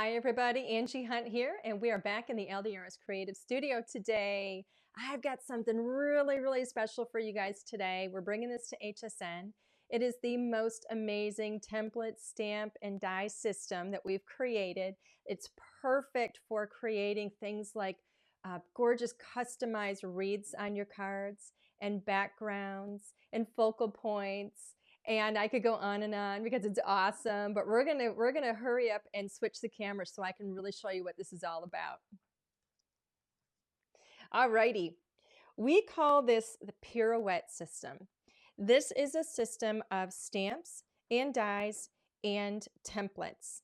Hi everybody, Angie Hunt here, and we are back in the LDRS Creative Studio today. I've got something really special for you guys today. We're bringing this to HSN. It is the most amazing template, stamp, and die system that we've created. It's perfect for creating things like gorgeous customized wreaths on your cards and backgrounds and focal points. And I could go on and on because it's awesome, but we're gonna hurry up and switch the camera so I can really show you what this is all about. Alrighty, we call this the Pirouette system. This is a system of stamps and dies and templates.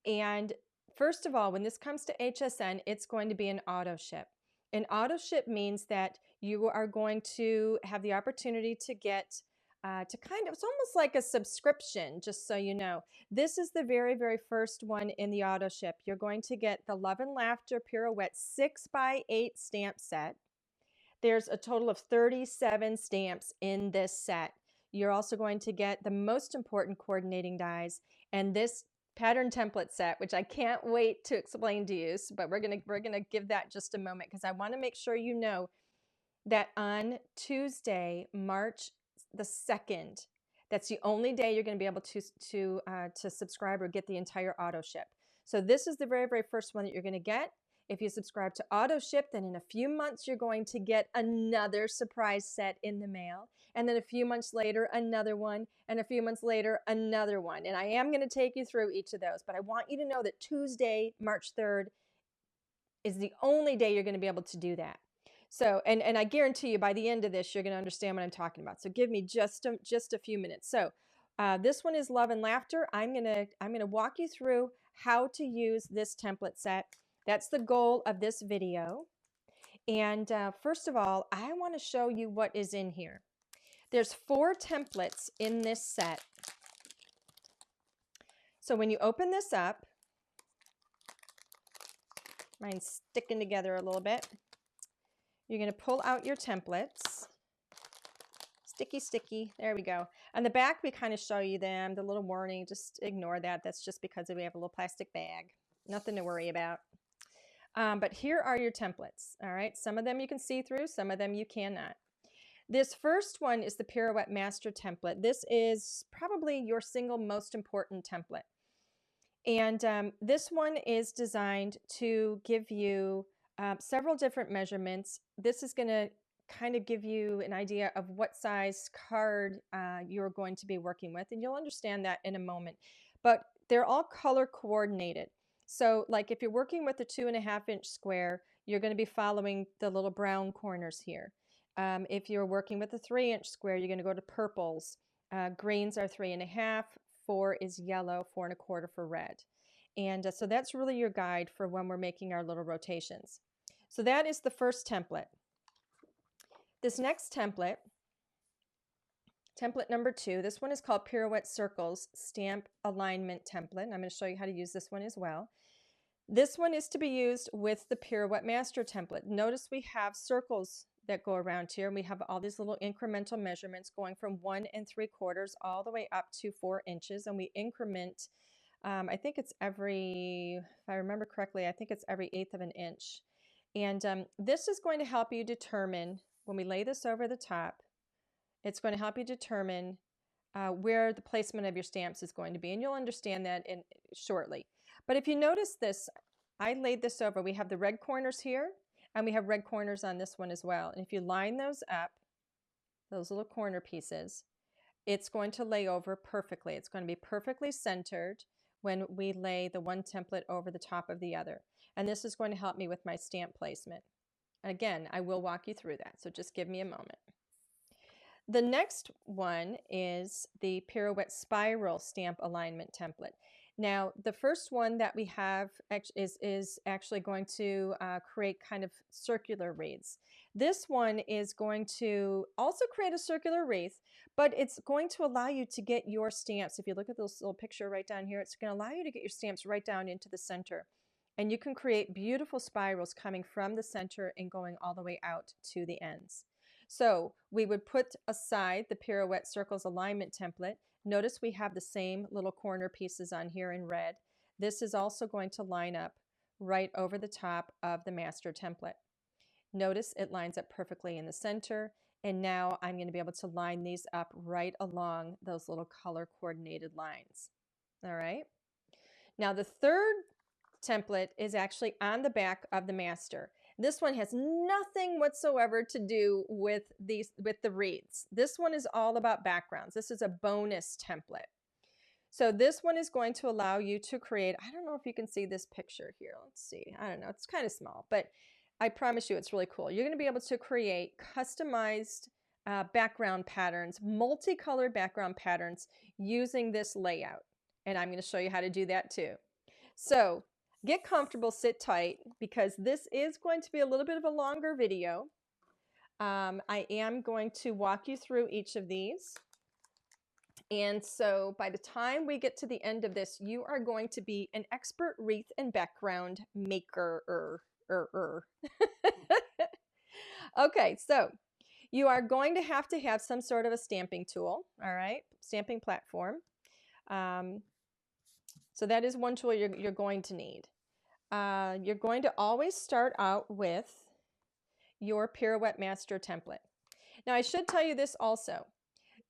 And first of all, when this comes to HSN, it's going to be an auto ship. An auto ship means that you are going to have the opportunity to get it's almost like a subscription, just so you know. This is the very first one in the auto ship. You're going to get the Love and Laughter Pirouette 6x8 stamp set. There's a total of 37 stamps in this set. You're also going to get the most important coordinating dies and this pattern template set, which I can't wait to explain to you, but we're gonna give that just a moment because I want to make sure you know that on Tuesday, March the 2nd, that's the only day you're going to be able to subscribe or get the entire auto ship. So this is the very first one that you're going to get. If you subscribe to auto ship, then in a few months you're going to get another surprise set in the mail, and then a few months later another one, and a few months later another one. And I am going to take you through each of those, but I want you to know that Tuesday, March 3rd is the only day you're going to be able to do that. So, and I guarantee you by the end of this, you're going to understand what I'm talking about. So give me just a few minutes. So this one is Love and Laughter. I'm going to walk you through how to use this template set. That's the goal of this video. And first of all, I want to show you what is in here. There's 4 templates in this set. So when you open this up, mine's sticking together a little bit. You're going to pull out your templates. Sticky. There we go. On the back, we kind of show you them, the little warning. Just ignore that. That's just because we have a little plastic bag. Nothing to worry about. But here are your templates. All right. Some of them you can see through. Some of them you cannot. This first one is the Pirouette Master template. This is probably your single most important template. And this one is designed to give you several different measurements. This is going to kind of give you an idea of what size card you're going to be working with, and you'll understand that in a moment. But they're all color coordinated. So like if you're working with a 2.5-inch square, you're going to be following the little brown corners here. If you're working with a 3-inch square, you're going to go to purples. Greens are 3.5. 4 is yellow, 4.25 for red. And so that's really your guide for when we're making our little rotations. So that is the first template. This next template, template number 2, this one is called Pirouette Circles Stamp Alignment Template. And I'm going to show you how to use this one as well. This one is to be used with the Pirouette Master template. Notice we have circles that go around here, and we have all these little incremental measurements going from 1 3/4 all the way up to 4 inches, and we increment. I think it's every, if I remember correctly, I think it's every 1/8 of an inch. And this is going to help you determine, when we lay this over the top, it's going to help you determine where the placement of your stamps is going to be, and you'll understand that shortly. But if you notice this, I laid this over. We have the red corners here, and we have red corners on this one as well. And if you line those up, those little corner pieces, it's going to lay over perfectly. It's going to be perfectly centered when we lay the one template over the top of the other. And this is going to help me with my stamp placement. Again, I will walk you through that, so just give me a moment. The next one is the Pirouette Spiral Stamp Alignment Template. Now, the first one that we have is actually going to create kind of circular wreaths. This one is going to also create a circular wreath, but it's going to allow you to get your stamps. If you look at this little picture right down here, it's going to allow you to get your stamps right down into the center. And you can create beautiful spirals coming from the center and going all the way out to the ends. So we would put aside the Pirouette Circles Alignment template. Notice we have the same little corner pieces on here in red. this is also going to line up right over the top of the master template. Notice it lines up perfectly in the center, and now I'm going to be able to line these up right along those little color coordinated lines. All right. Now the third template is actually on the back of the master. This one has nothing whatsoever to do with the wreaths. This one is all about backgrounds. This is a bonus template. So this one is going to allow you to create, I don't know if you can see this picture here. Let's see. I don't know. It's kind of small, but I promise you it's really cool. You're going to be able to create customized background patterns, multicolored background patterns using this layout. And I'm going to show you how to do that too. So get comfortable, sit tight, because this is going to be a little bit of a longer video. I am going to walk you through each of these. And so by the time we get to the end of this, you are going to be an expert wreath and background maker. Okay, so you are going to have some sort of a stamping tool, all right, stamping platform. So that is one tool you're going to need. You're going to always start out with your Pirouette Master template. Now I should tell you this also.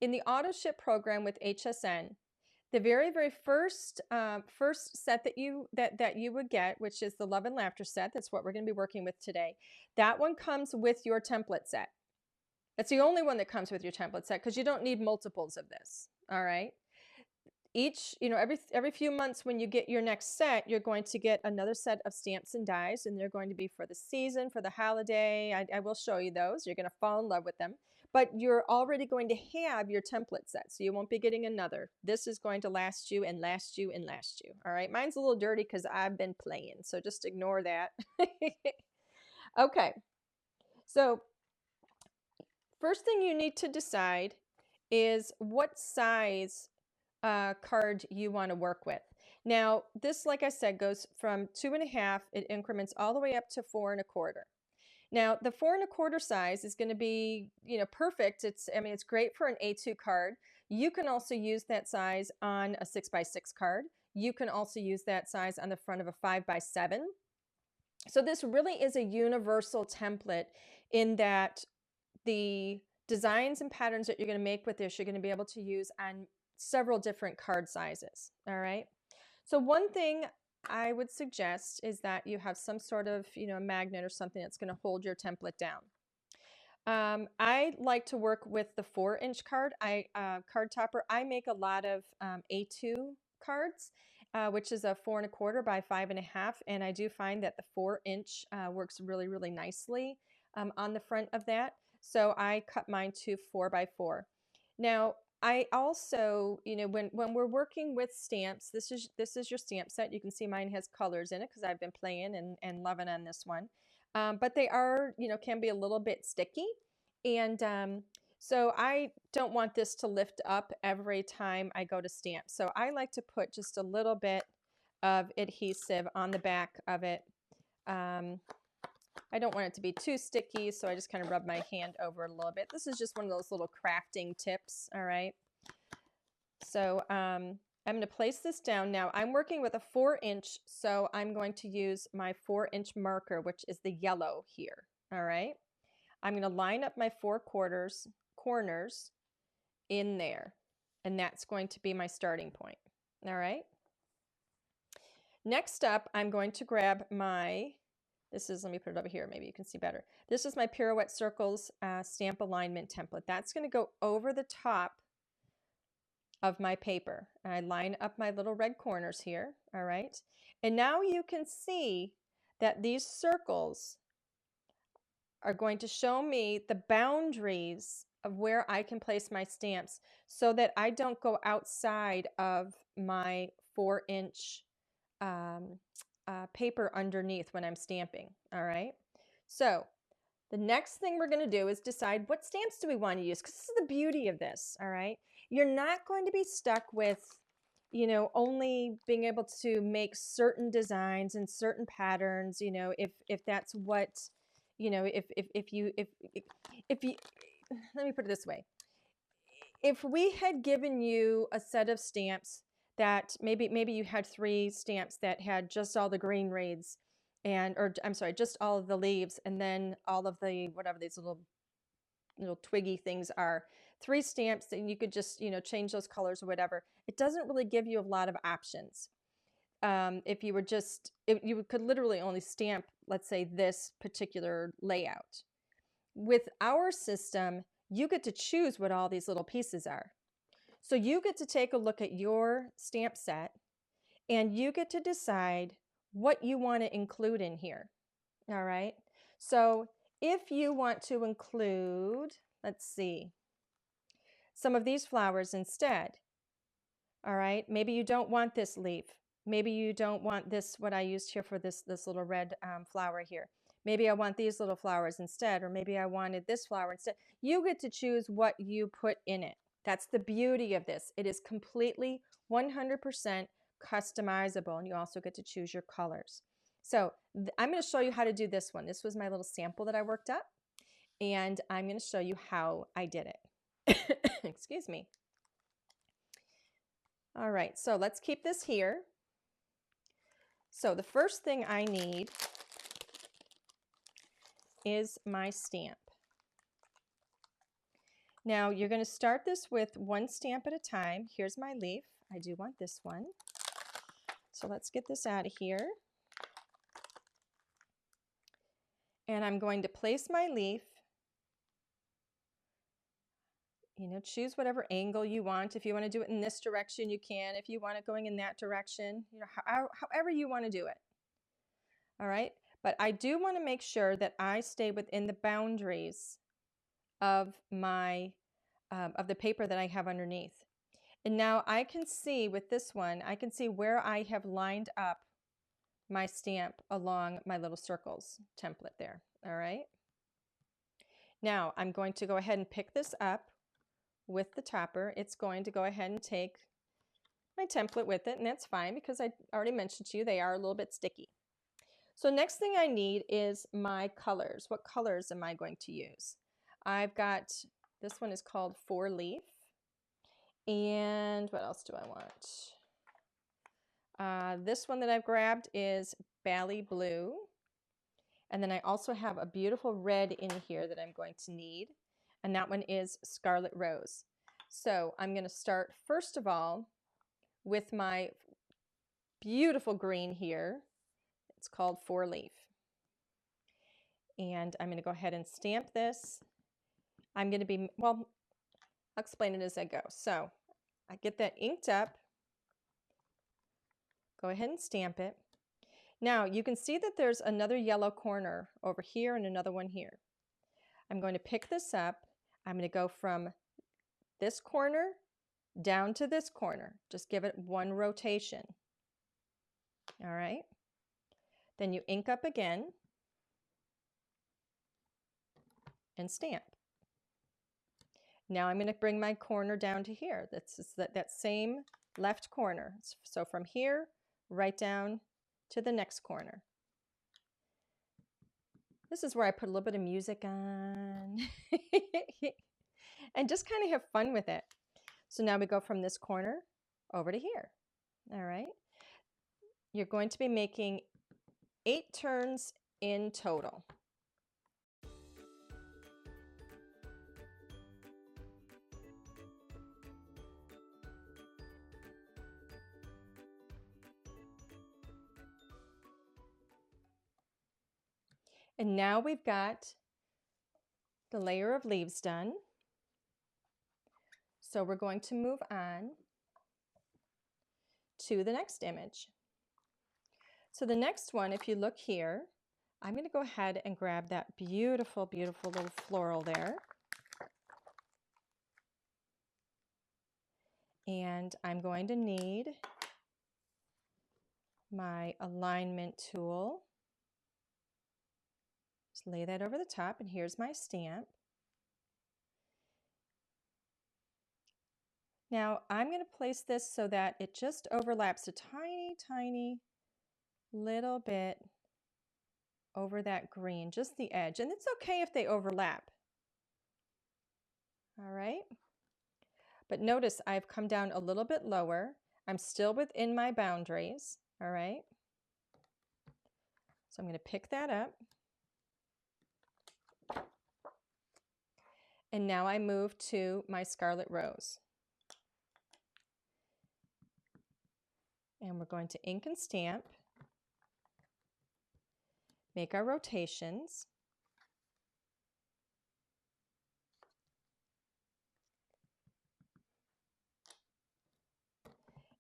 In the autoship program with HSN, the very first set that you would get, which is the Love and Laughter set, that's what we're going to be working with today. That one comes with your template set. That's the only one that comes with your template set because you don't need multiples of this. All right. Each, every few months when you get your next set, you're going to get another set of stamps and dies, and they're going to be for the season, for the holiday. I will show you those. You're going to fall in love with them. But you're already going to have your template set, so you won't be getting another. This is going to last you and last you and last you. All right. Mine's a little dirty because I've been playing, so just ignore that. Okay. So first thing you need to decide is what size card you want to work with. Now, this, like I said, goes from 2.5, it increments all the way up to 4.25. Now, the 4.25 size is going to be, perfect. It's great for an A2 card. You can also use that size on a 6x6 card. You can also use that size on the front of a 5x7. So this really is a universal template in that the designs and patterns that you're going to make with this, you're going to be able to use on several different card sizes. All right. So one thing I would suggest is that you have some sort of, a magnet or something that's going to hold your template down. I like to work with the 4-inch card. Card topper. I make a lot of A2 cards, which is a 4.25 by 5.5, and I do find that the 4-inch works really, really nicely on the front of that. So I cut mine to 4x4. Now, I also, when we're working with stamps, this is your stamp set. You can see mine has colors in it because I've been playing and loving on this one. But they are, can be a little bit sticky. And so I don't want this to lift up every time I go to stamp. So I like to put just a little bit of adhesive on the back of it. I don't want it to be too sticky, so I just kind of rub my hand over it a little bit. This is just one of those little crafting tips, all right? So I'm going to place this down. Now, I'm working with a 4-inch, so I'm going to use my 4-inch marker, which is the yellow here, all right? I'm going to line up my 4 corners in there, and that's going to be my starting point, all right? Next up, I'm going to grab my... let me put it over here, maybe you can see better. This is my Pirouette Circles stamp alignment template. That's going to go over the top of my paper. And I line up my little red corners here, all right? And now you can see that these circles are going to show me the boundaries of where I can place my stamps so that I don't go outside of my 4-inch paper underneath when I'm stamping, all right? So the next thing we're going to do is decide what stamps do we want to use, because this is the beauty of this, all right? You're not going to be stuck with, only being able to make certain designs and certain patterns, if that's what, if you, let me put it this way. If we had given you a set of stamps that maybe you had 3 stamps that had just all the green wreaths or I'm sorry, just all of the leaves, and then all of the whatever these little twiggy things are. 3 stamps that you could just, change those colors or whatever. It doesn't really give you a lot of options. If you were if you could literally only stamp, let's say, this particular layout. With our system, you get to choose what all these little pieces are. So you get to take a look at your stamp set and you get to decide what you want to include in here. All right. So if you want to include, let's see, some of these flowers instead. All right. Maybe you don't want this leaf. Maybe you don't want this, what I used here for this little red flower here. Maybe I want these little flowers instead, or maybe I wanted this flower instead. You get to choose what you put in it. That's the beauty of this. It is completely 100% customizable, and you also get to choose your colors. So I'm going to show you how to do this one. This was my little sample that I worked up, and I'm going to show you how I did it. Excuse me. All right, so let's keep this here. So the first thing I need is my stamp. Now you're going to start this with 1 stamp at a time. Here's my leaf. I do want this one. So let's get this out of here. And I'm going to place my leaf. Choose whatever angle you want. If you want to do it in this direction, you can. If you want it going in that direction, however you want to do it. All right. But I do want to make sure that I stay within the boundaries of my of the paper that I have underneath. And now I can see with this one, I can see where I have lined up my stamp along my little circles template there. All right. Now I'm going to go ahead and pick this up with the topper. It's going to go ahead and take my template with it, and that's fine because I already mentioned to you they are a little bit sticky. So next thing I need is my colors. What colors am I going to use? I've got, this one is called 4 Leaf. And what else do I want? This one that I've grabbed is Bally Blue. And then I also have a beautiful red in here that I'm going to need. And that one is Scarlet Rose. So I'm going to start first of all with my beautiful green here. It's called 4 Leaf. And I'm going to go ahead and stamp this. I'm going to be, well, I'll explain it as I go. So I get that inked up. Go ahead and stamp it. Now you can see that there's another yellow corner over here and another one here. I'm going to pick this up. I'm going to go from this corner down to this corner. Just give it 1 rotation. All right. Then you ink up again and stamp. Now I'm going to bring my corner down to here. That's that same left corner. So from here right down to the next corner. This is where I put a little bit of music on and just kind of have fun with it. So now we go from this corner over to here. All right. You're going to be making 8 turns in total. And now we've got the layer of leaves done. So we're going to move on to the next image. So the next one, if you look here, I'm going to go ahead and grab that beautiful, beautiful little floral there. And I'm going to need my alignment tool. Just lay that over the top, and here's my stamp. Now I'm going to place this so that it just overlaps a tiny, tiny little bit over that green, just the edge. And it's okay if they overlap. All right. But notice I've come down a little bit lower. I'm still within my boundaries, all right? So I'm going to pick that up. And now I move to my Scarlet Rose. And we're going to ink and stamp, make our rotations.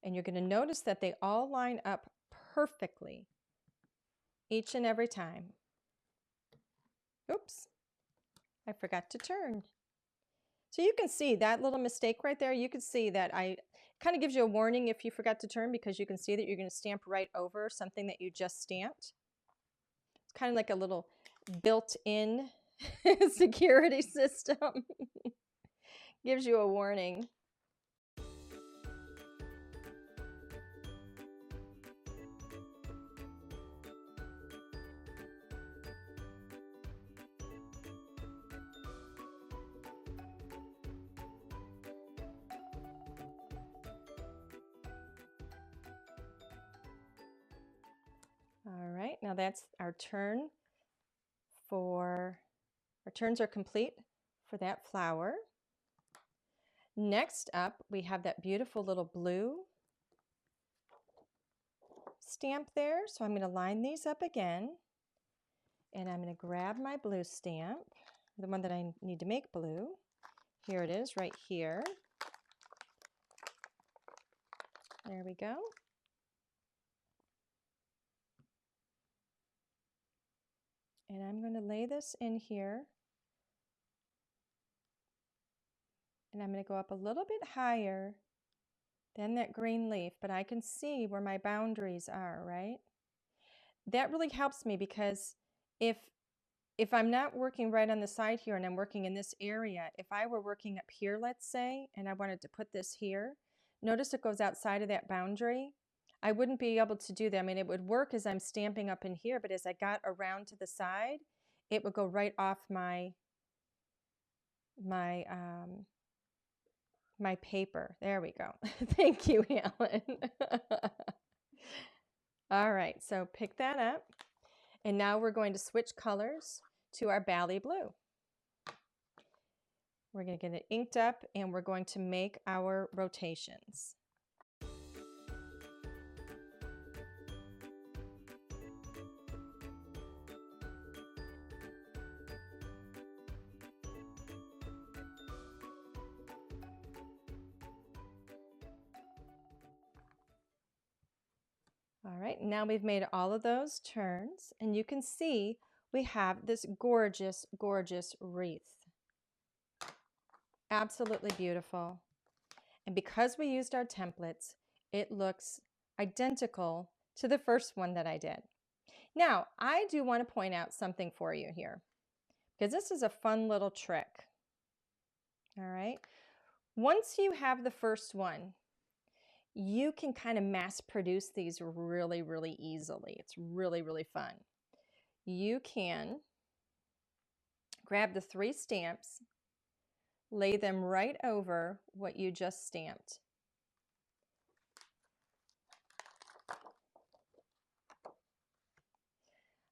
And you're going to notice that they all line up perfectly each and every time. Oops, I forgot to turn. So you can see that little mistake right there. You can see that kind of gives you a warning if you forgot to turn, because you can see that you're going to stamp right over something that you just stamped. It's kind of like a little built-in security system. Gives you a warning. All right, now that's our turn our turns are complete for that flower. Next up, we have that beautiful little blue stamp there. So I'm going to line these up again, and I'm going to grab my blue stamp, the one that I need to make blue. Here it is right here. There we go. And I'm going to lay this in here. And I'm going to go up a little bit higher than that green leaf, but I can see where my boundaries are, right? That really helps me, because if I'm not working right on the side here and I'm working in this area, if I were working up here, let's say, and I wanted to put this here, notice it goes outside of that boundary. I wouldn't be able to do that. I mean, it would work as I'm stamping up in here, but as I got around to the side, it would go right off my paper. There we go. Thank you, Helen. All right, so pick that up. And now we're going to switch colors to our Bally Blue. We're going to get it inked up, and we're going to make our rotations. All right, now we've made all of those turns, and you can see we have this gorgeous, gorgeous wreath. Absolutely beautiful. And because we used our templates, it looks identical to the first one that I did. Now, I do want to point out something for you here, because this is a fun little trick. All right. Once you have the first one, you can kind of mass produce these really, really easily. It's really, really fun. You can grab the 3 stamps, lay them right over what you just stamped.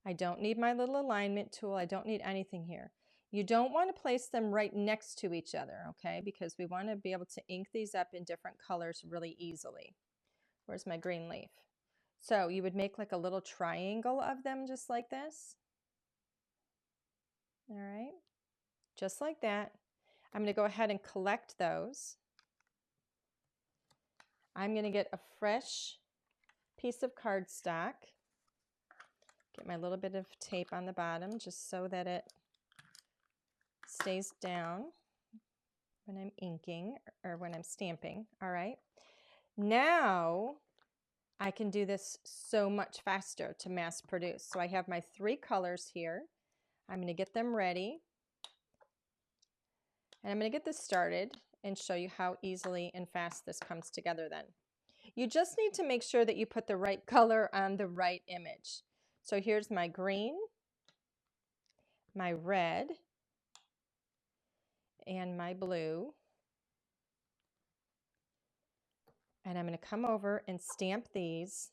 I don't need my little alignment tool. I don't need anything here. You don't want to place them right next to each other, okay? Because we want to be able to ink these up in different colors really easily. Where's my green leaf? So you would make like a little triangle of them just like this. All right, just like that. I'm going to go ahead and collect those. I'm going to get a fresh piece of cardstock. Get my little bit of tape on the bottom just so that it stays down when I'm inking or when I'm stamping. All right. Now I can do this so much faster to mass produce. So I have my 3 colors here. I'm going to get them ready. And I'm going to get this started and show you how easily and fast this comes together then. You just need to make sure that you put the right color on the right image. So here's my green, my red, and my blue. And I'm going to come over and stamp these.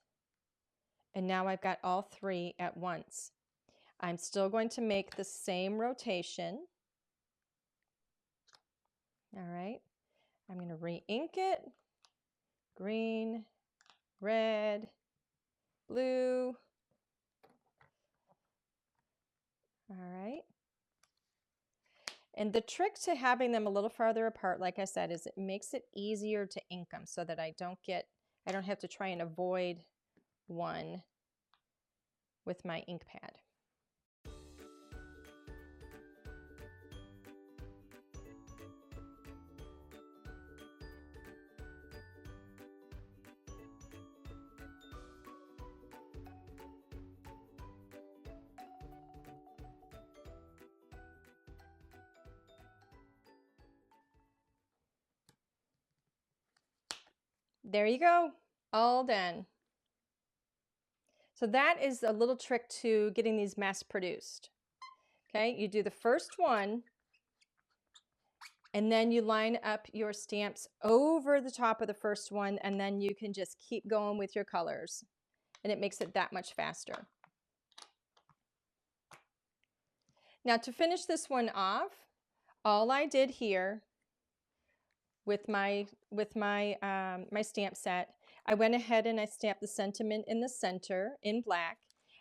And now I've got all 3 at once. I'm still going to make the same rotation. All right. I'm going to re-ink it. Green, red, blue. All right. And the trick to having them a little farther apart, like I said, is it makes it easier to ink them so that I don't have to try and avoid one with my ink pad. There you go, all done. So that is a little trick to getting these mass produced. Okay, you do the first one, and then you line up your stamps over the top of the first one, and then you can just keep going with your colors, and it makes it that much faster. Now to finish this one off, all I did here with my stamp set, I went ahead and I stamped the sentiment in the center in black,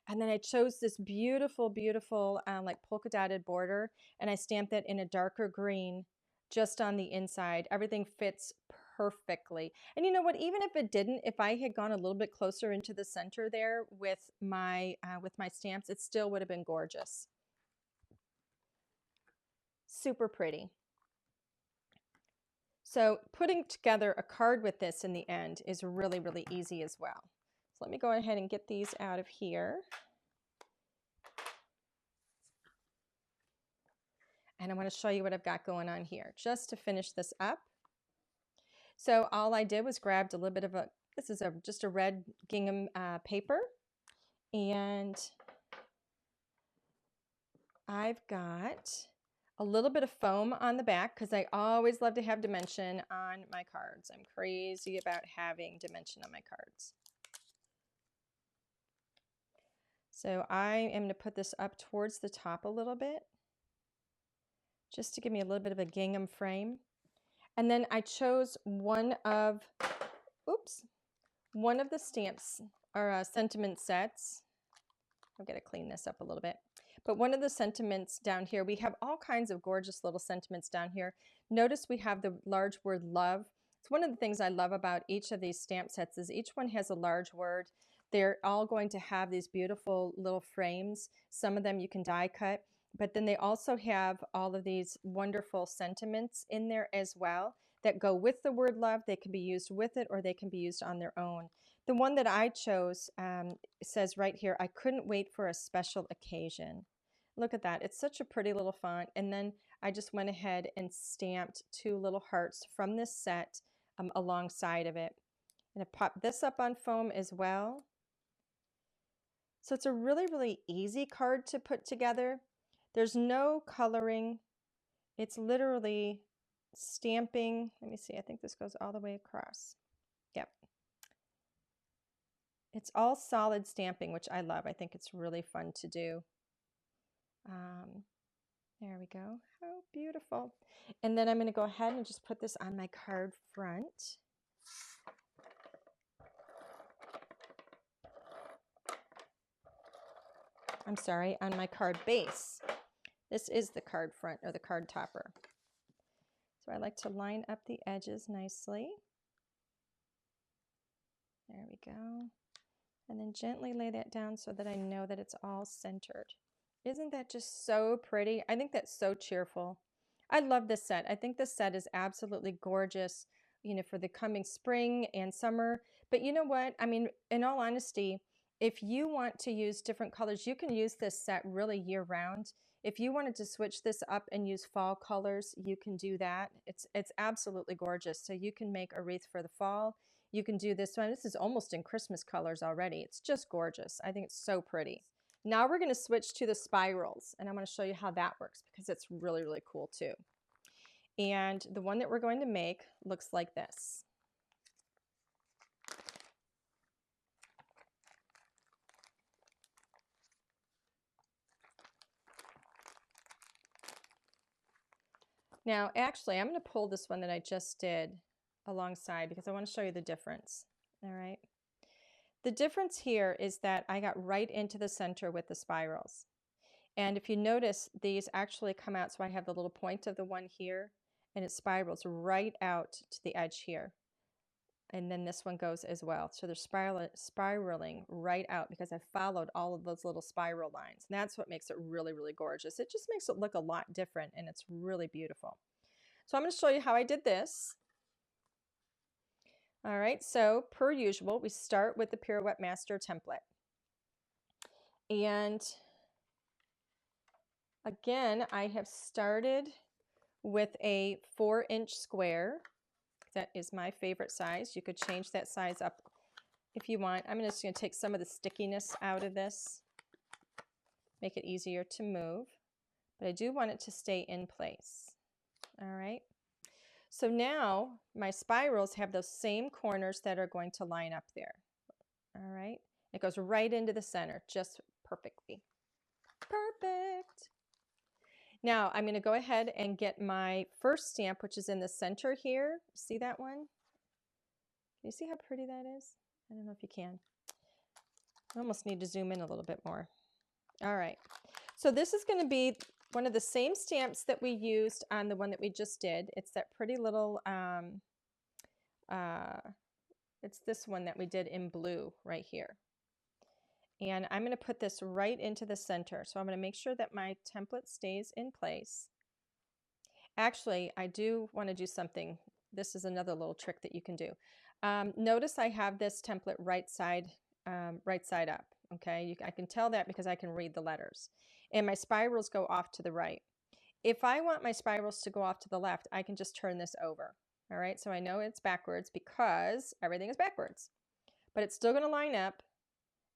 and then I chose this beautiful, beautiful like polka dotted border, and I stamped it in a darker green just on the inside. Everything fits perfectly. And you know what, even if it didn't, if I had gone a little bit closer into the center there with my stamps, it still would have been gorgeous. Super pretty. So putting together a card with this in the end is really, really easy as well. So let me go ahead and get these out of here. And I want to show you what I've got going on here just to finish this up. So all I did was grabbed a little bit of this is just a red gingham paper, and I've got a little bit of foam on the back because I always love to have dimension on my cards. I'm crazy about having dimension on my cards. So I am going to put this up towards the top a little bit, just to give me a little bit of a gingham frame. And then I chose one of the stamps or sentiment sets. I've got to clean this up a little bit. But one of the sentiments down here, we have all kinds of gorgeous little sentiments down here. Notice we have the large word love. It's one of the things I love about each of these stamp sets is each one has a large word. They're all going to have these beautiful little frames. Some of them you can die cut, but then they also have all of these wonderful sentiments in there as well that go with the word love. They can be used with it or they can be used on their own. The one that I chose says right here, I couldn't wait for a special occasion. Look at that. It's such a pretty little font. And then I just went ahead and stamped 2 little hearts from this set alongside of it. And I popped this up on foam as well. So it's a really, really easy card to put together. There's no coloring. It's literally stamping. Let me see. I think this goes all the way across. Yep. It's all solid stamping, which I love. I think it's really fun to do. There we go. How beautiful. And then I'm going to go ahead and just put this on my card front. I'm sorry, on my card base. This is the card front or the card topper. So I like to line up the edges nicely. There we go. And then gently lay that down so that I know that it's all centered. Isn't that just so pretty? I think that's so cheerful. I love this set. I think this set is absolutely gorgeous, you know, for the coming spring and summer. But you know what? I mean, in all honesty, if you want to use different colors, you can use this set really year round. If you wanted to switch this up and use fall colors, you can do that. It's absolutely gorgeous. So you can make a wreath for the fall. You can do this one. This is almost in Christmas colors already. It's just gorgeous. I think it's so pretty. Now we're going to switch to the spirals, and I'm going to show you how that works because it's really, really cool too. And the one that we're going to make looks like this. Now, actually, I'm going to pull this one that I just did alongside because I want to show you the difference. All right. The difference here is that I got right into the center with the spirals. And if you notice, these actually come out, so I have the little point of the one here, and it spirals right out to the edge here. And then this one goes as well. So they're spiraling right out because I followed all of those little spiral lines. And that's what makes it really, really gorgeous. It just makes it look a lot different, and it's really beautiful. So I'm going to show you how I did this. All right, so per usual, we start with the Pirouette Master template. And again, I have started with a 4-inch square. That is my favorite size. You could change that size up if you want. I'm just going to take some of the stickiness out of this, make it easier to move, but I do want it to stay in place. All right. So now my spirals have those same corners that are going to line up there. All right. It goes right into the center, just perfectly. Perfect. Now I'm going to go ahead and get my first stamp, which is in the center here. See that one? Can you see how pretty that is? I don't know if you can. I almost need to zoom in a little bit more. All right. So this is going to be one of the same stamps that we used on the one that we just did. It's that pretty little, it's this one that we did in blue right here. And I'm going to put this right into the center. So I'm going to make sure that my template stays in place. Actually, I do want to do something. This is another little trick that you can do. Notice I have this template right side up. Okay, I can tell that because I can read the letters. And my spirals go off to the right. If I want my spirals to go off to the left, I can just turn this over. All right, so I know it's backwards because everything is backwards. But it's still going to line up,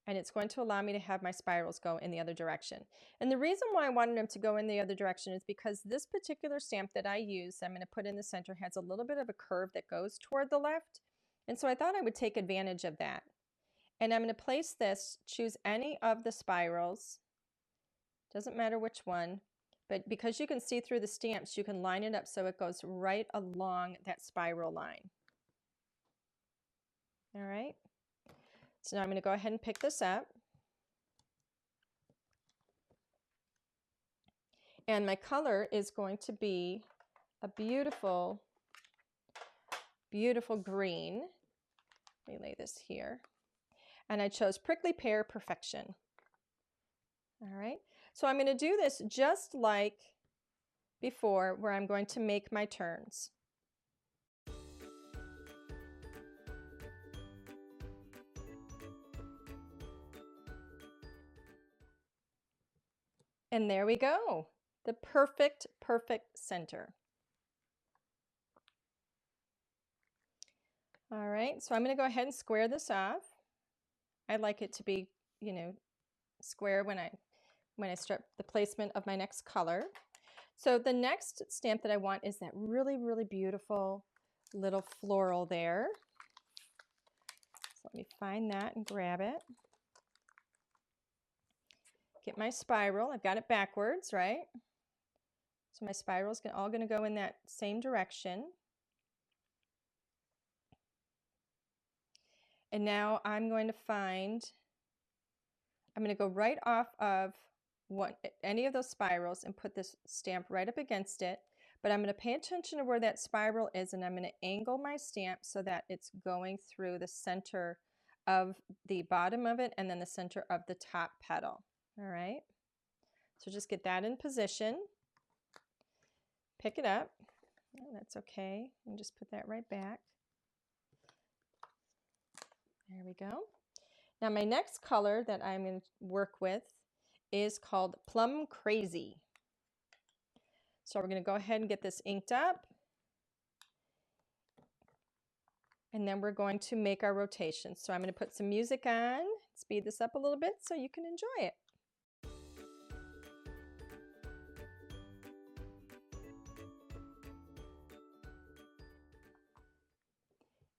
and it's going to allow me to have my spirals go in the other direction. And the reason why I wanted them to go in the other direction is because this particular stamp that I use, I'm going to put in the center, has a little bit of a curve that goes toward the left. And so I thought I would take advantage of that. And I'm going to place this, choose any of the spirals, doesn't matter which one, but because you can see through the stamps, you can line it up so it goes right along that spiral line. All right. So now I'm going to go ahead and pick this up. And my color is going to be a beautiful, beautiful green. Let me lay this here. And I chose Prickly Pear Perfection. All right. So I'm going to do this just like before, where I'm going to make my turns. And there we go. The perfect, perfect center. All right, so I'm going to go ahead and square this off. I like it to be, square when I start the placement of my next color. So the next stamp that I want is that really, really beautiful little floral there. So let me find that and grab it. Get my spiral. I've got it backwards, right? So my spiral's all going to go in that same direction. And now I'm going to go right off of any of those spirals and put this stamp right up against it. But I'm going to pay attention to where that spiral is, and I'm going to angle my stamp so that it's going through the center of the bottom of it and then the center of the top petal. All right. So just get that in position. Pick it up. Oh, that's okay. And just put that right back. There we go. Now my next color that I'm going to work with is called Plum Crazy. So we're going to go ahead and get this inked up. And then we're going to make our rotation. So I'm going to put some music on, speed this up a little bit so you can enjoy it.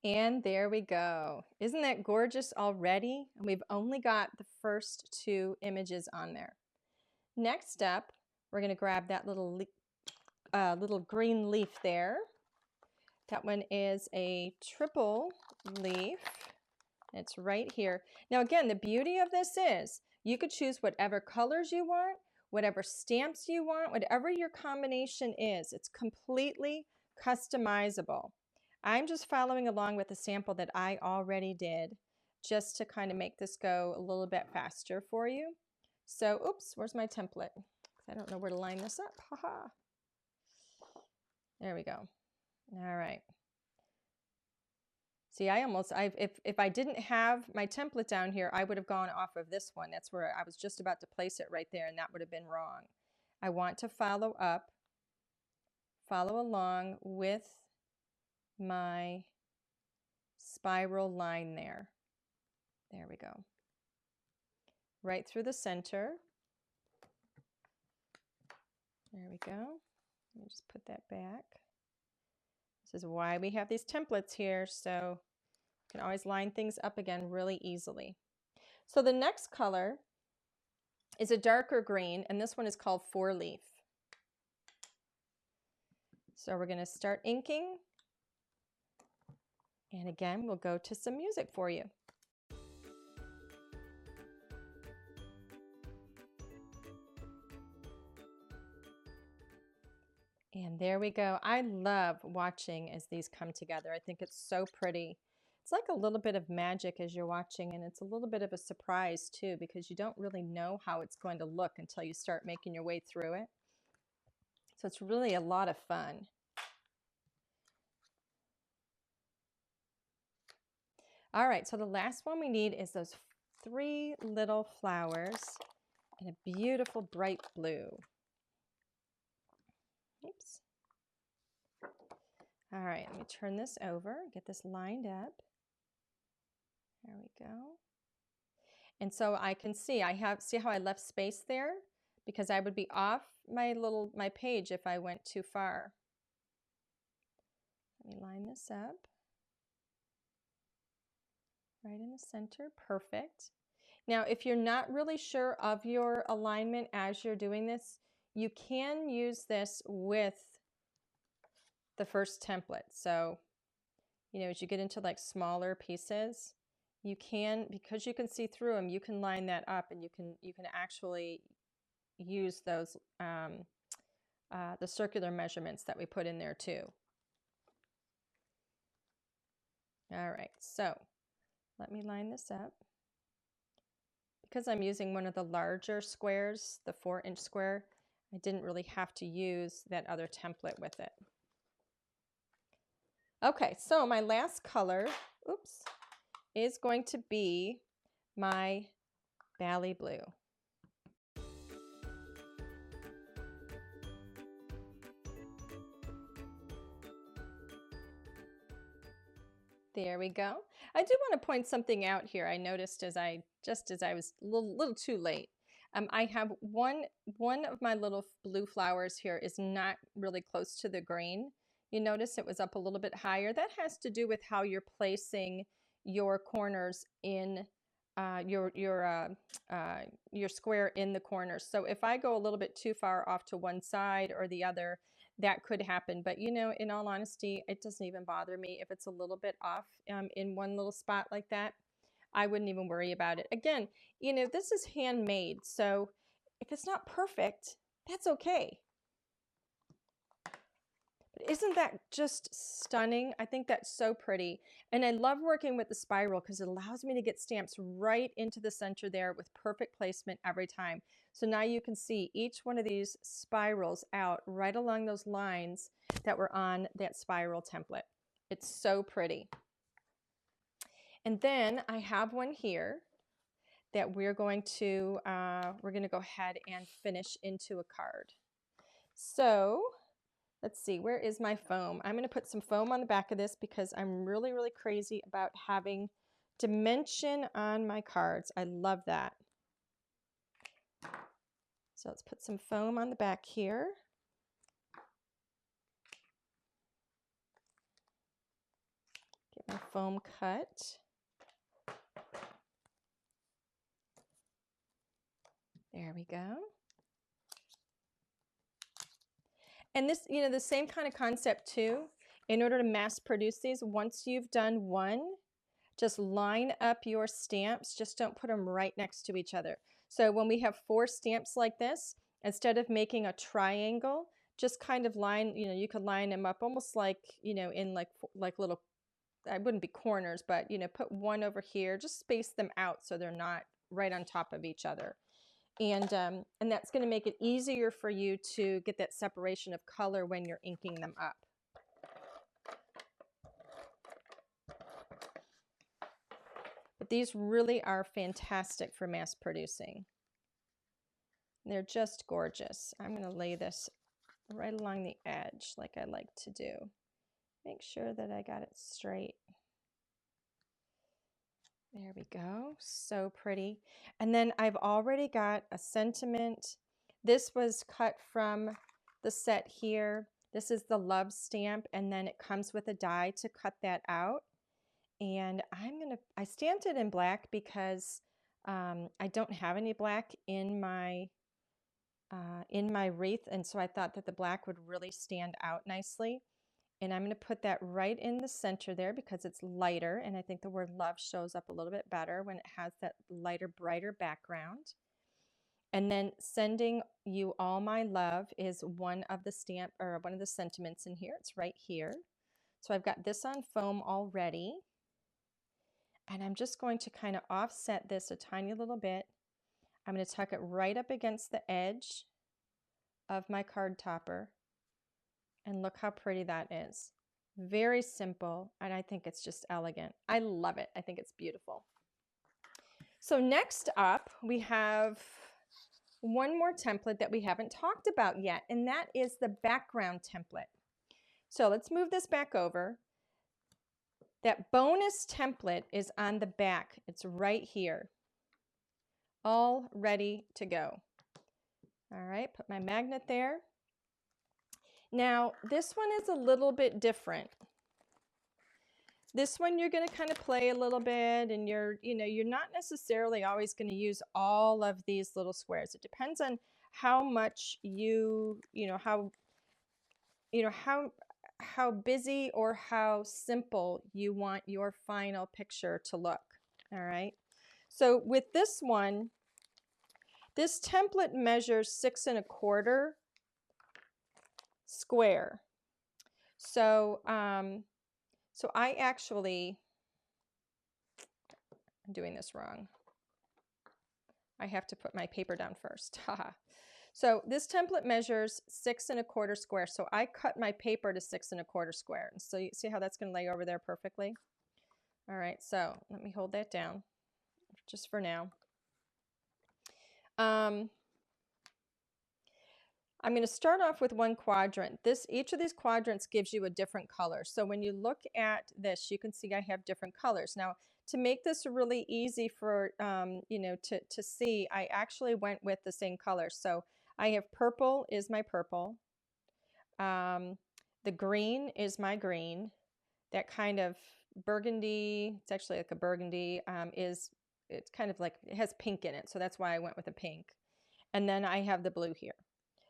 And there we go. Isn't that gorgeous already? And we've only got the first 2 images on there. Next up, we're going to grab that little little green leaf there. That one is a triple leaf. It's right here. Now again, the beauty of this is you could choose whatever colors you want, whatever stamps you want, whatever your combination is. It's completely customizable. I'm just following along with the sample that I already did just to kind of make this go a little bit faster for you. So, oops, where's my template? I don't know where to line this up. Haha. There we go. All right. See, if I didn't have my template down here, I would have gone off of this one. That's where I was just about to place it right there, and that would have been wrong. I want to follow along with my spiral line there. There we go. Right through the center. There we go. Let me just put that back. This is why we have these templates here, so you can always line things up again really easily. So the next color is a darker green, and this one is called 4-leaf. So we're going to start inking, and again, we'll go to some music for you. And there we go. I love watching as these come together. I think it's so pretty. It's like a little bit of magic as you're watching, and it's a little bit of a surprise too, because you don't really know how it's going to look until you start making your way through it. So it's really a lot of fun. All right, so the last one we need is those 3 little flowers in a beautiful bright blue. Oops. All right, let me turn this over, get this lined up. There we go. And so I can see, see how I left space there? Because I would be off my page if I went too far. Let me line this up. Right in the center, perfect. Now, if you're not really sure of your alignment as you're doing this, you can use this with the first template. So, you know, as you get into like smaller pieces, you can, because you can see through them, you can line that up, and you can actually use those the circular measurements that we put in there too. All right, so let me line this up. Because I'm using one of the larger squares, the 4-inch square, I didn't really have to use that other template with it. Okay, so my last color, oops, is going to be my Bally Blue. There we go. I do want to point something out here. I noticed just as I was a little too late. I have one of my little blue flowers here is not really close to the green. You notice it was up a little bit higher. That has to do with how you're placing your corners in your square in the corners. So if I go a little bit too far off to one side or the other, that could happen. But you know, in all honesty, it doesn't even bother me if it's a little bit off in one little spot like that. I wouldn't even worry about it. Again, you know, this is handmade, so if it's not perfect, that's okay. But isn't that just stunning? I think that's so pretty. And I love working with the spiral because it allows me to get stamps right into the center there with perfect placement every time. So now you can see each one of these spirals out right along those lines that were on that spiral template. It's so pretty. And then I have one here that we're going to go ahead and finish into a card. So let's see, where is my foam? I'm going to put some foam on the back of this because I'm really, really crazy about having dimension on my cards. I love that. So let's put some foam on the back here. Get my foam cut. There we go. And this, you know, the same kind of concept too. In order to mass produce these, once you've done one, just line up your stamps. Just don't put them right next to each other. So when we have 4 stamps like this, instead of making a triangle, just kind of line, you know, you could line them up almost like, you know, in like little, I wouldn't be corners, but, you know, put one over here, just space them out so they're not right on top of each other. And that's going to make it easier for you to get that separation of color when you're inking them up. But these really are fantastic for mass producing. They're just gorgeous. I'm going to lay this right along the edge like I like to do. Make sure that I got it straight. There we go. So pretty. And then I've already got a sentiment. This was cut from the set here. This is the love stamp, and then it comes with a die to cut that out. And I stamped it in black because I don't have any black in my wreath, and so I thought that the black would really stand out nicely. And I'm going to put that right in the center there because it's lighter, and I think the word love shows up a little bit better when it has that lighter, brighter background. And then sending you all my love is one of the sentiments in here. It's right here. So I've got this on foam already. And I'm just going to kind of offset this a tiny little bit. I'm going to tuck it right up against the edge of my card topper. And look how pretty that is. Very simple, and I think it's just elegant. I love it. I think it's beautiful. So next up, we have one more template that we haven't talked about yet, and that is the background template. So let's move this back over. That bonus template is on the back. It's right here. All ready to go. All right, put my magnet there. Now, this one is a little bit different. This one you're going to kind of play a little bit, and you're not necessarily always going to use all of these little squares. It depends on how much how busy or how simple you want your final picture to look. All right. So with this one, this template measures 6 1/4 square. So so I actually, I'm doing this wrong. I have to put my paper down first. So this template measures 6 1/4 square. So I cut my paper to 6 1/4 square. So you see how that's going to lay over there perfectly? All right, so let me hold that down just for now. I'm going to start off with one quadrant. Each of these quadrants gives you a different color. So when you look at this, you can see I have different colors. Now, to make this really easy for to see, I actually went with the same color. So I have purple is my purple. The green is my green. That kind of burgundy, it's actually like a burgundy, it's kind of like, it has pink in it. So that's why I went with a pink. And then I have the blue here.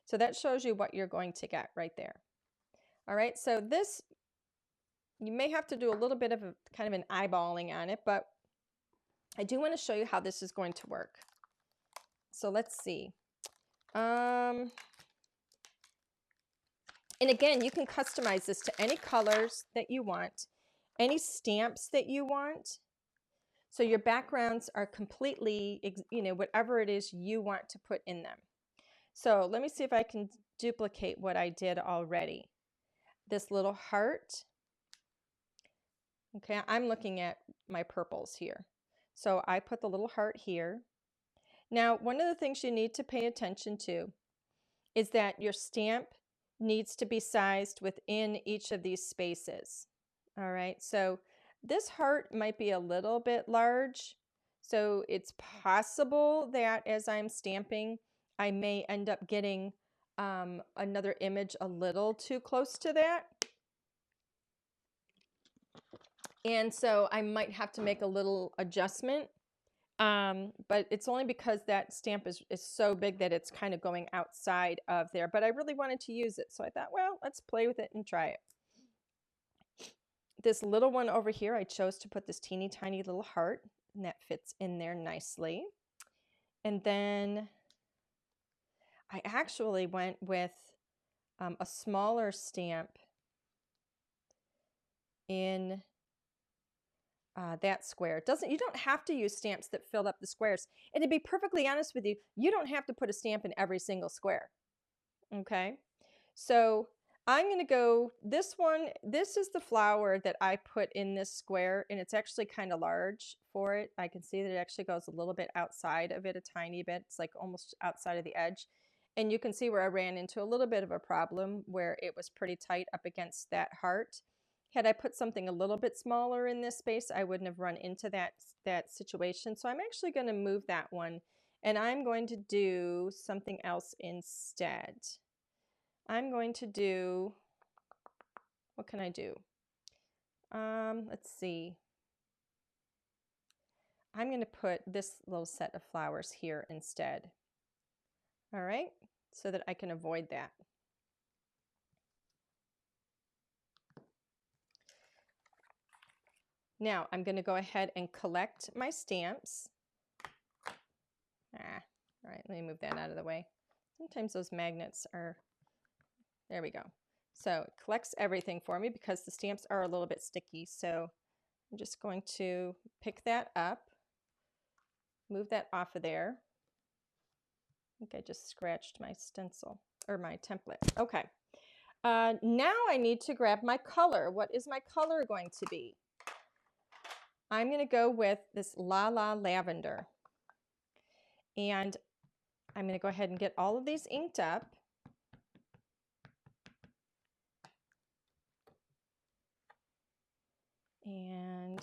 So that shows you what you're going to get right there. All right, so this, you may have to do a little bit of kind of an eyeballing on it, but I do want to show you how this is going to work. So let's see. And again, you can customize this to any colors that you want, any stamps that you want. So your backgrounds are completely, whatever it is you want to put in them. So let me see if I can duplicate what I did already. This little heart. Okay, I'm looking at my purples here. So I put the little heart here. Now, one of the things you need to pay attention to is that your stamp needs to be sized within each of these spaces. All right, so this heart might be a little bit large. So it's possible that as I'm stamping, I may end up getting another image a little too close to that. And so I might have to make a little adjustment But it's only because that stamp is so big that it's kind of going outside of there. But I really wanted to use it, so I thought, well, let's play with it and try it. This little one over here, I chose to put this teeny tiny little heart, and that fits in there nicely. And then I actually went with a smaller stamp in that square. You don't have to use stamps that fill up the squares. And to be perfectly honest with you, you don't have to put a stamp in every single square. Okay, so I'm going to go, this is the flower that I put in this square, and it's actually kind of large for it. I can see that it actually goes a little bit outside of it, a tiny bit. It's like almost outside of the edge. And you can see where I ran into a little bit of a problem where it was pretty tight up against that heart. Had I put something a little bit smaller in this space, I wouldn't have run into that situation. So I'm actually going to move that one, and I'm going to do something else instead. I'm going to do, what can I do? Let's see. I'm going to put this little set of flowers here instead. All right, so that I can avoid that. Now I'm going to go ahead and collect my stamps. All right, let me move that out of the way. Sometimes those magnets are, there we go. So it collects everything for me because the stamps are a little bit sticky. So I'm just going to pick that up, move that off of there. I think I just scratched my stencil or my template. Okay. Now I need to grab my color. What is my color going to be? I'm going to go with this La La Lavender. And I'm going to go ahead and get all of these inked up. And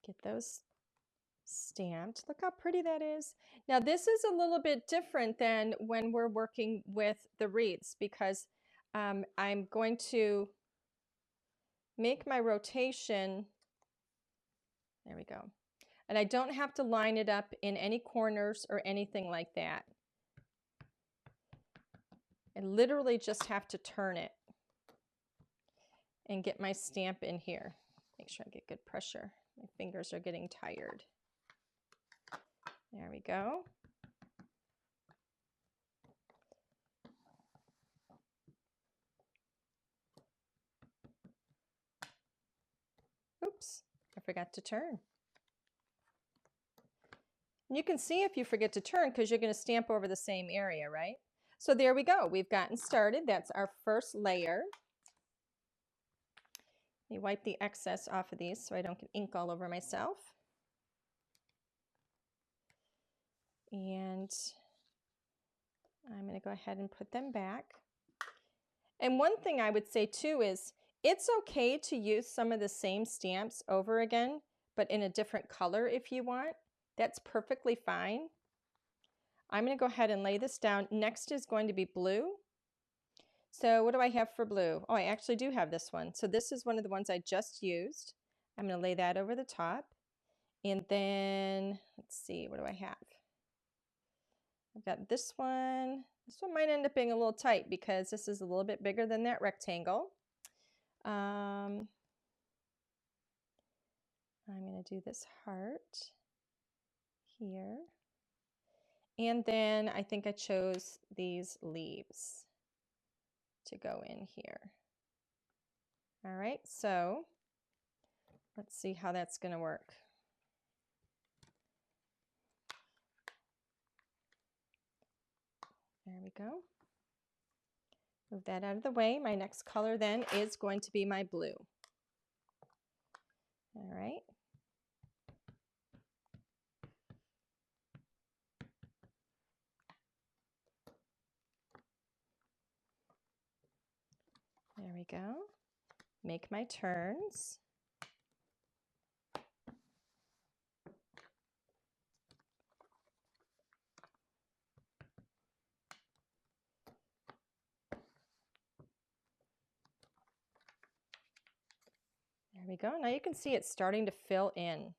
get those stamped. Look how pretty that is. Now this is a little bit different than when we're working with the wreaths, because I'm going to make my rotation. There we go. And I don't have to line it up in any corners or anything like that. I literally just have to turn it and get my stamp in here. Make sure I get good pressure. My fingers are getting tired. There we go. Oops, I forgot to turn. And you can see if you forget to turn because you're going to stamp over the same area, right? So there we go. We've gotten started. That's our first layer. Let me wipe the excess off of these so I don't get ink all over myself. And I'm going to go ahead and put them back. And one thing I would say too is it's okay to use some of the same stamps over again, but in a different color if you want. That's perfectly fine. I'm going to go ahead and lay this down. Next is going to be blue. So what do I have for blue? Oh, I actually do have this one. So this is one of the ones I just used. I'm going to lay that over the top. And then, let's see, what do I have? I've got this one. This one might end up being a little tight because this is a little bit bigger than that rectangle. I'm going to do this heart here. And then I think I chose these leaves to go in here. All right, so let's see how that's going to work. There we go. Move that out of the way. My next color then is going to be my blue. All right. There we go. Make my turns. There we go. Now you can see it's starting to fill in.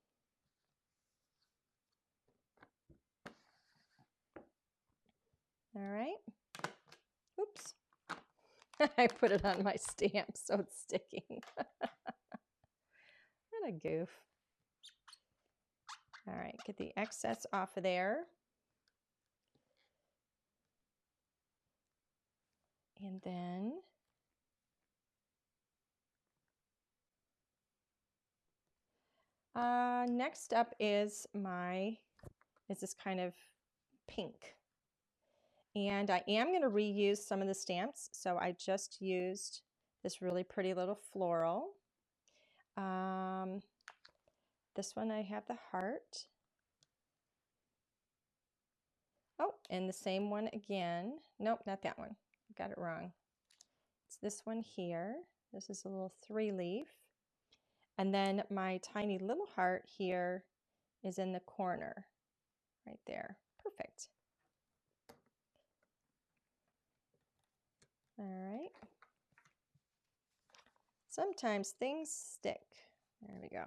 All right. Oops. I put it on my stamp, so it's sticking. What a goof. All right, get the excess off of there. And then next up is this kind of pink. And I am going to reuse some of the stamps. So I just used this really pretty little floral. This one I have the heart. Oh, and the same one again. Nope, not that one. I got it wrong. It's this one here. This is a little 3-leaf. And then my tiny little heart here is in the corner, right there. Perfect. All right. Sometimes things stick. There we go.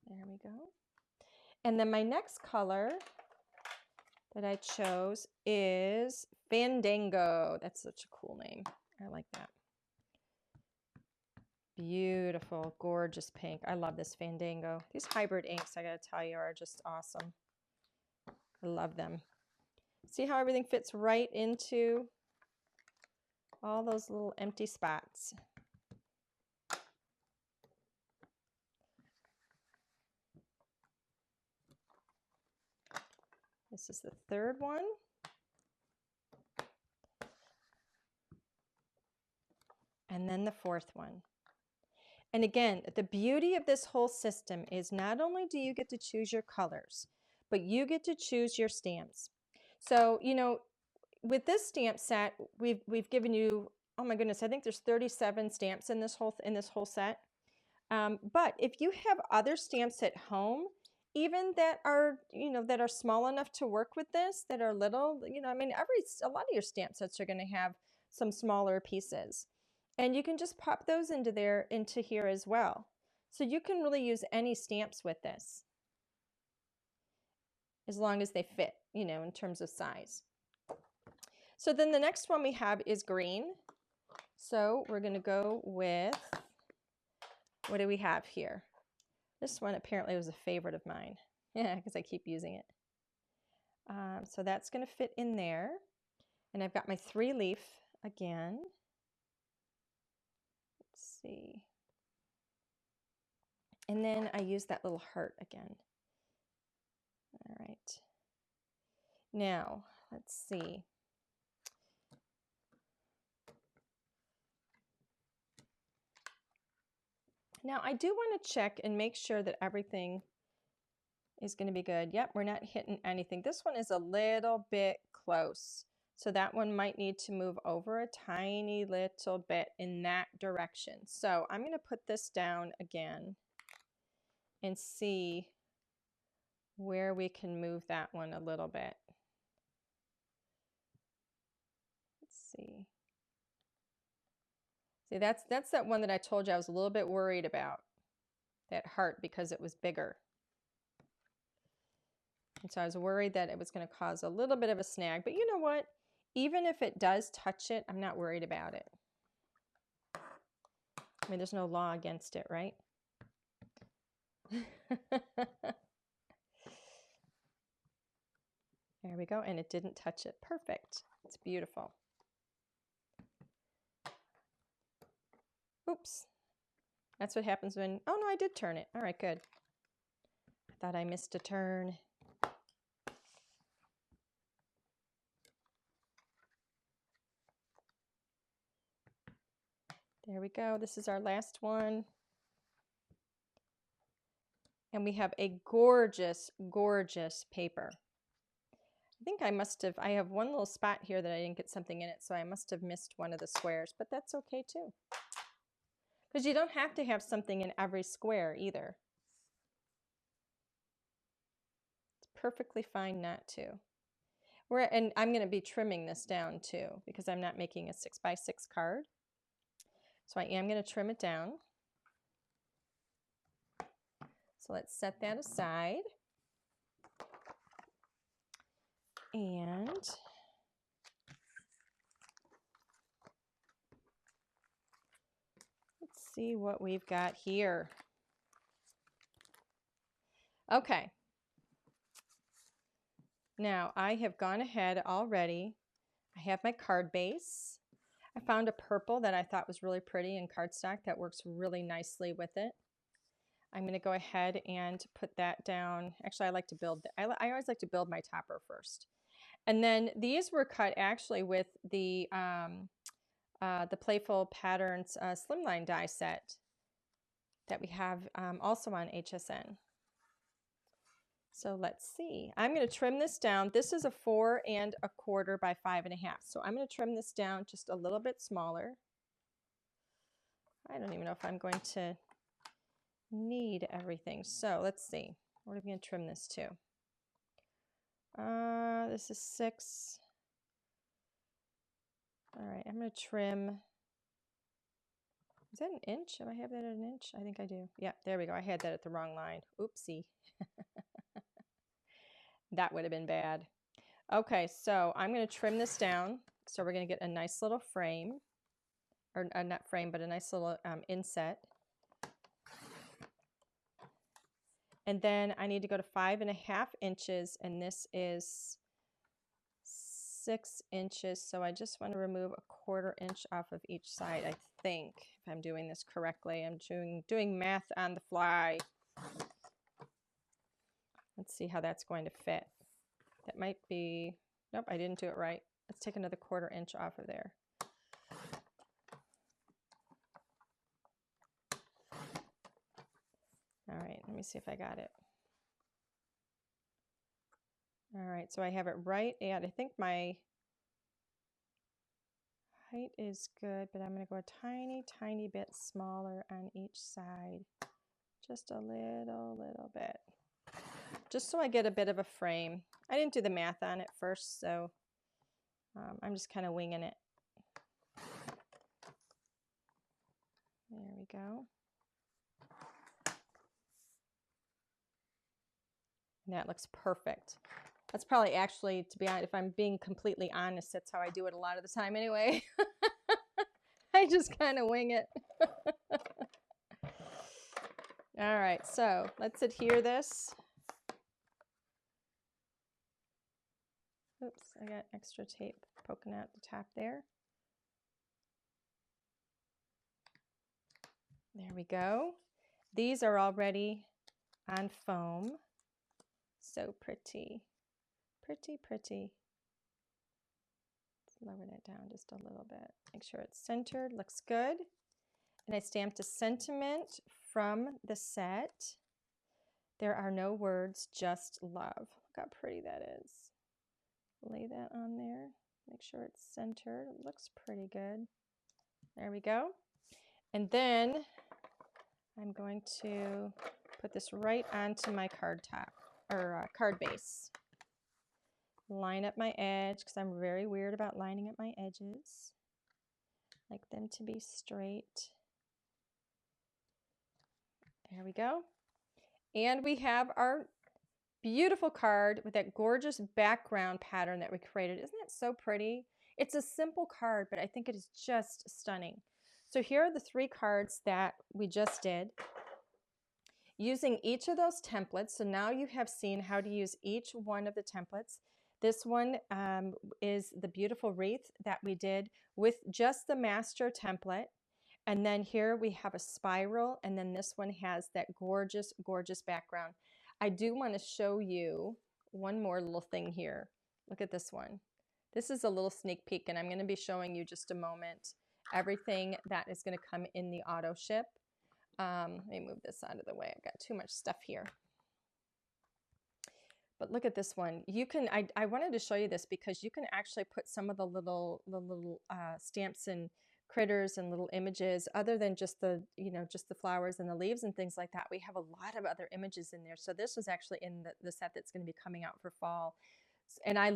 There we go. And then my next color that I chose is Fandango. That's such a cool name. I like that. Beautiful, gorgeous pink. I love this Fandango. These hybrid inks, I gotta tell you, are just awesome. I love them. See how everything fits right into all those little empty spots. This is the third one. And then the fourth one. And again, the beauty of this whole system is not only do you get to choose your colors, but you get to choose your stamps. So, you know, with this stamp set, we've given you, oh my goodness, I think there's 37 stamps in this whole set. But if you have other stamps at home, even that are, you know, that are small enough to work with this, that are little, you know, I mean, a lot of your stamp sets are going to have some smaller pieces. And you can just pop those into here as well. So you can really use any stamps with this, as long as they fit, you know, in terms of size. So then the next one we have is green. So we're going to go with, what do we have here? This one apparently was a favorite of mine. Yeah, because I keep using it. So that's going to fit in there. And I've got my 3-leaf again. Let's see. And then I use that little heart again. All right. Now, let's see. Now, I do want to check and make sure that everything is going to be good. Yep, we're not hitting anything. This one is a little bit close. So that one might need to move over a tiny little bit in that direction. So I'm going to put this down again and see where we can move that one a little bit. Let's see. See, that's that one that I told you I was a little bit worried about, that heart, because it was bigger. And so I was worried that it was going to cause a little bit of a snag. But you know what? Even if it does touch it, I'm not worried about it. I mean, there's no law against it, right? There we go. And it didn't touch it. Perfect. It's beautiful. Oops. That's what happens when, oh no, I did turn it. All right, good. I thought I missed a turn. There we go. This is our last one. And we have a gorgeous, gorgeous paper. I think I have one little spot here that I didn't get something in it, so I must have missed one of the squares, but that's okay too. Because you don't have to have something in every square either. It's perfectly fine not to. And I'm going to be trimming this down too, because I'm not making a 6x6 card. So I am going to trim it down. So let's set that aside. And let's see what we've got here. Okay. Now I have gone ahead already. I have my card base. I found a purple that I thought was really pretty in cardstock that works really nicely with it. I'm going to go ahead and put that down. Actually, I like to build, I always like to build my topper first. And then these were cut actually with the Playful Patterns slimline die set that we have also on HSN. So let's see. I'm going to trim this down. This is a 4 1/4 by 5 1/2. So I'm going to trim this down just a little bit smaller. I don't even know if I'm going to need everything. So let's see. What are we going to trim this to? This is 6. All right, I'm going to trim. Is that an inch? Do I have that at an inch? I think I do. Yeah, there we go. I had that at the wrong line. Oopsie. That would have been bad. Okay, so I'm going to trim this down. So we're going to get a nice little frame, or not frame, but a nice little inset. And then I need to go to 5 1/2 inches, and this is 6 inches. So I just want to remove a 1/4 inch off of each side, I think, if I'm doing this correctly. I'm doing math on the fly. Let's see how that's going to fit. That might be, nope, I didn't do it right. Let's take another 1/4 inch off of there. All right, let me see if I got it. All right, so I have it right at, I think my height is good, but I'm going to go a tiny, tiny bit smaller on each side. Just a little bit. Just so I get a bit of a frame. I didn't do the math on it first, so I'm just kind of winging it. There we go. And that looks perfect. That's probably actually, to be honest, if I'm being completely honest, that's how I do it a lot of the time anyway. I just kind of wing it. All right, so let's adhere this. Oops, I got extra tape poking out the top there. There we go. These are already on foam. So pretty. Pretty, pretty. Let's lower that down just a little bit. Make sure it's centered, looks good. And I stamped a sentiment from the set. There are no words, just love. Look how pretty that is. Lay that on there. Make sure it's centered. It looks pretty good. There we go. And then I'm going to put this right onto my card top, or card base. Line up my edge, because I'm very weird about lining up my edges. Like them to be straight. There we go. And we have our beautiful card with that gorgeous background pattern that we created. Isn't that so pretty? It's a simple card, but I think it is just stunning. So here are the 3 cards that we just did. Using each of those templates, so now you have seen how to use each one of the templates. This one is the beautiful wreath that we did with just the master template. And then here we have a spiral, and then this one has that gorgeous, gorgeous background. I do want to show you one more little thing here. Look at this one. This is a little sneak peek, and I'm going to be showing you just a moment everything that is going to come in the auto ship. Let me move this out of the way. I've got too much stuff here. But look at this one. You can, I wanted to show you this because you can actually put some of the little stamps and critters and little images other than just the, just the flowers and the leaves and things like that. We have a lot of other images in there. So this was actually in the set that's going to be coming out for fall. And I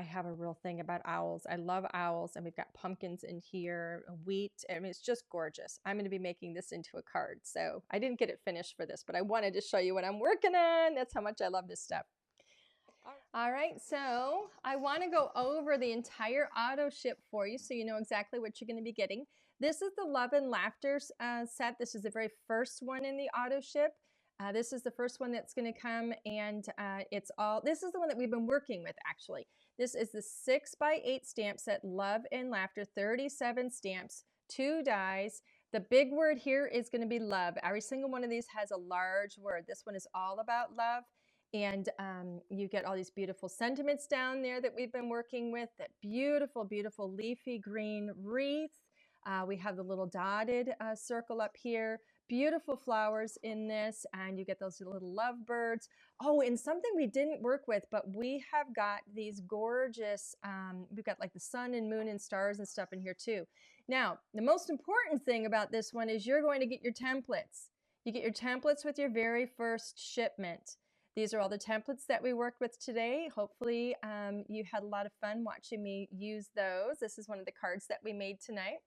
have a real thing about owls. I love owls, and we've got pumpkins in here, wheat. I mean, it's just gorgeous. I'm going to be making this into a card. So I didn't get it finished for this, but I wanted to show you what I'm working on. That's how much I love this stuff. All right, so I want to go over the entire auto ship for you so you know exactly what you're going to be getting. This is the Love and Laughter set. This is the very first one in the auto ship. This is the first one that's going to come, and this is the one that we've been working with actually. This is the 6x8 stamp set, Love and Laughter, 37 stamps, 2 dies. The big word here is going to be love. Every single one of these has a large word. This one is all about love. And you get all these beautiful sentiments down there that we've been working with, that beautiful, beautiful leafy green wreath. We have the little dotted circle up here. Beautiful flowers in this, and you get those little lovebirds. Oh, and something we didn't work with, but we have got these gorgeous, we've got like the sun and moon and stars and stuff in here too. Now, the most important thing about this one is you're going to get your templates. You get your templates with your very first shipment. These are all the templates that we worked with today. Hopefully you had a lot of fun watching me use those. This is one of the cards that we made tonight.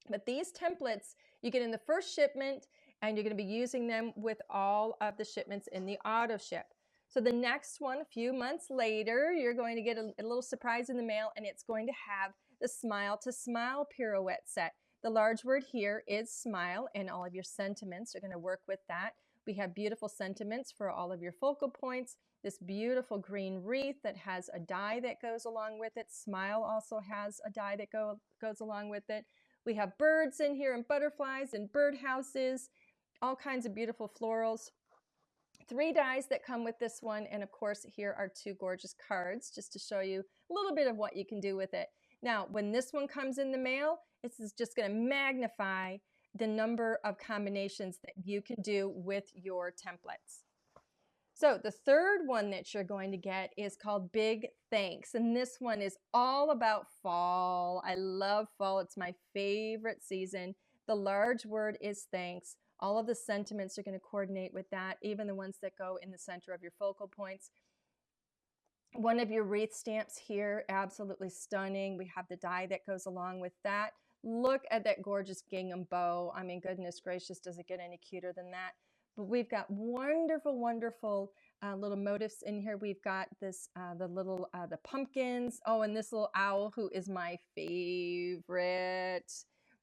But these templates you get in the first shipment, and you're going to be using them with all of the shipments in the auto ship. So the next one, a few months later, you're going to get a little surprise in the mail, and it's going to have the Smile to Smile pirouette set. The large word here is smile, and all of your sentiments are going to work with that. We have beautiful sentiments for all of your focal points. This beautiful green wreath that has a die that goes along with it. Smile also has a die that goes along with it. We have birds in here and butterflies and birdhouses, all kinds of beautiful florals. 3 dies that come with this one, and of course here are 2 gorgeous cards just to show you a little bit of what you can do with it. Now, when this one comes in the mail, this is just going to magnify the number of combinations that you can do with your templates. So the third one that you're going to get is called Big Thanks, and this one is all about fall. I love fall. It's my favorite season. The large word is thanks. All of the sentiments are going to coordinate with that, even the ones that go in the center of your focal points. One of your wreath stamps here, absolutely stunning. We have the die that goes along with that. Look at that gorgeous gingham bow. I mean, goodness gracious, does it get any cuter than that? But we've got wonderful, wonderful little motifs in here. We've got this, the pumpkins. Oh, and this little owl who is my favorite.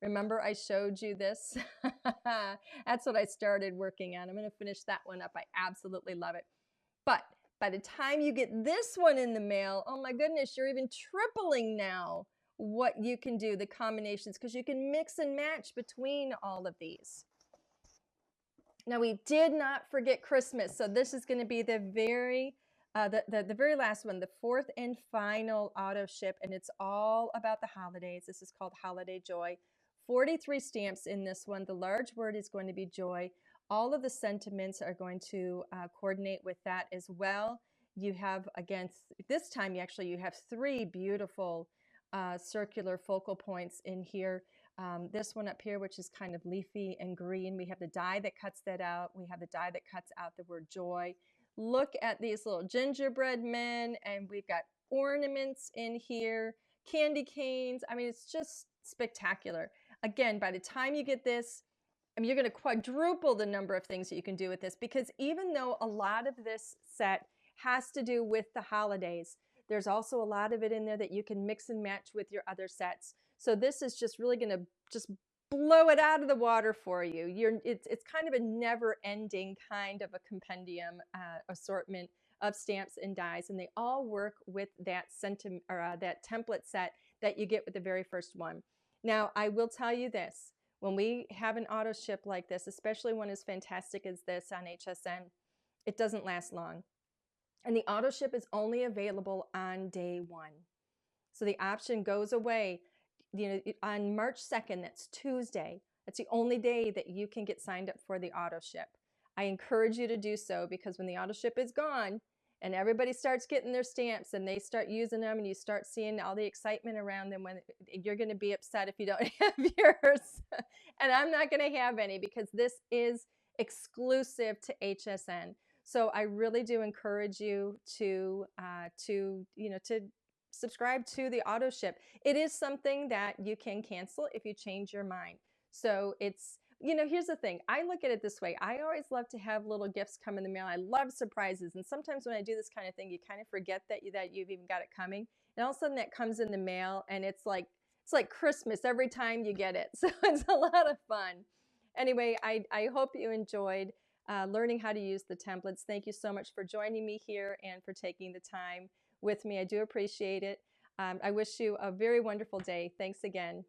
Remember I showed you this? That's what I started working on. I'm going to finish that one up. I absolutely love it. But by the time you get this one in the mail, oh my goodness, you're even tripling now what you can do, the combinations, because you can mix and match between all of these. Now, we did not forget Christmas, so this is going to be the very last one, the 4th and final auto ship, and it's all about the holidays. This is called Holiday Joy. 43 stamps in this one. The large word is going to be joy. All of the sentiments are going to coordinate with that as well. You have, again, this time you have 3 beautiful circular focal points in here. This one up here, which is kind of leafy and green. We have the die that cuts that out. We have the die that cuts out the word joy. Look at these little gingerbread men, and we've got ornaments in here, candy canes. I mean, it's just spectacular. Again, by the time you get this, I mean, you're going to quadruple the number of things that you can do with this, because even though a lot of this set has to do with the holidays, there's also a lot of it in there that you can mix and match with your other sets. So this is just really going to just blow it out of the water for you. It's kind of a never-ending kind of a compendium assortment of stamps and dies, and they all work with that that template set that you get with the very first one. Now, I will tell you this. When we have an auto ship like this, especially one as fantastic as this on HSN, it doesn't last long. And the auto ship is only available on day 1. So the option goes away, on March 2nd, that's Tuesday. That's the only day that you can get signed up for the auto ship. I encourage you to do so, because when the auto ship is gone and everybody starts getting their stamps and they start using them and you start seeing all the excitement around them, when you're going to be upset if you don't have yours. And I'm not going to have any, because this is exclusive to HSN. So I really do encourage you to subscribe to the auto ship. It is something that you can cancel if you change your mind. So You know, here's the thing. I look at it this way. I always love to have little gifts come in the mail. I love surprises. And sometimes when I do this kind of thing, you kind of forget that you've even got it coming. And all of a sudden that comes in the mail and it's like Christmas every time you get it. So it's a lot of fun. Anyway, I hope you enjoyed learning how to use the templates. Thank you so much for joining me here and for taking the time with me. I do appreciate it. I wish you a very wonderful day. Thanks again.